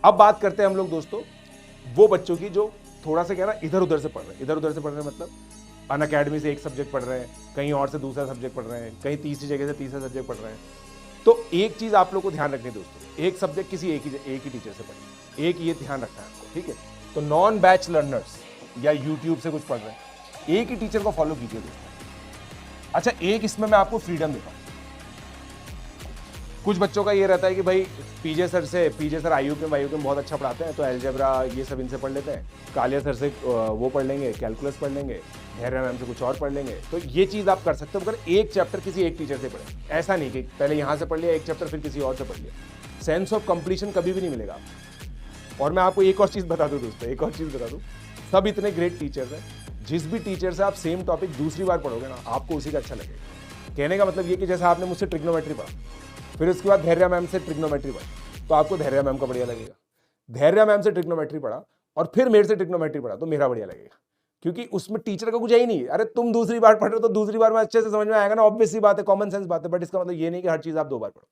अब बात करते हैं हम लोग दोस्तों वो बच्चों की जो थोड़ा सा क्या ना इधर उधर से पढ़ रहे हैं। इधर उधर से पढ़ रहे हैं मतलब अन अकेडमी से एक सब्जेक्ट पढ़ रहे हैं, कहीं और से दूसरा सब्जेक्ट पढ़ रहे हैं, कहीं तीसरी जगह से तीसरा सब्जेक्ट पढ़ रहे हैं। तो एक चीज आप लोग को ध्यान रखनी है दोस्तों, एक सब्जेक्ट किसी एक ही टीचर से पढ़े, एक ये ध्यान रखना है आपको, ठीक है। तो नॉन बैच लर्नर्स या यूट्यूब से कुछ पढ़ रहे हैं, एक ही टीचर को फॉलो कीजिए दोस्तों। अच्छा, एक इसमें मैं आपको फ्रीडम देता हूँ। कुछ बच्चों का ये रहता है कि भाई पीजे सर आईयूकेम वाईयूकेम बहुत अच्छा पढ़ाते हैं, तो अलजेब्रा ये सब इनसे पढ़ लेते हैं, कालिया सर से वो पढ़ लेंगे, कैलकुलस पढ़ लेंगे, धैर्य मैम से कुछ और पढ़ लेंगे। तो ये चीज़ आप कर सकते हो, मगर एक चैप्टर किसी एक टीचर से पढ़े। ऐसा नहीं कि पहले यहाँ से पढ़ लिया एक चैप्टर फिर किसी और से पढ़ लिया। सेंस ऑफ कंप्लीशन कभी भी नहीं मिलेगा आपको। और मैं आपको एक और चीज़ बता दूँ दोस्तों, एक और चीज़ बता दूँ, सब इतने ग्रेट टीचर्स हैं, जिस भी टीचर से आप सेम टॉपिक दूसरी बार पढ़ोगे ना, आपको उसी का अच्छा लगेगा। कहने का मतलब ये कि जैसे आपने मुझसे ट्रिग्नोमेट्री पढ़ा, फिर उसके बाद धैर्य मैम से ट्रिग्नोमेट्री पढ़ी, तो आपको धैर्य मैम का बढ़िया लगेगा। धैर्य मैम से ट्रिग्नोमेट्री पढ़ा और फिर मेरे से ट्रिग्नोमेट्री पढ़ा, तो मेरा बढ़िया लगेगा, क्योंकि उसमें टीचर का कुछ है ही नहीं। अरे तुम दूसरी बार पढ़ रहे हो तो दूसरी बार में अच्छे से समझ में आएगा ना, ऑब्वियस सी बात है, कॉमन सेंस बात है। बट इसका मतलब ये नहीं कि हर चीज आप 2 बार पढ़ो।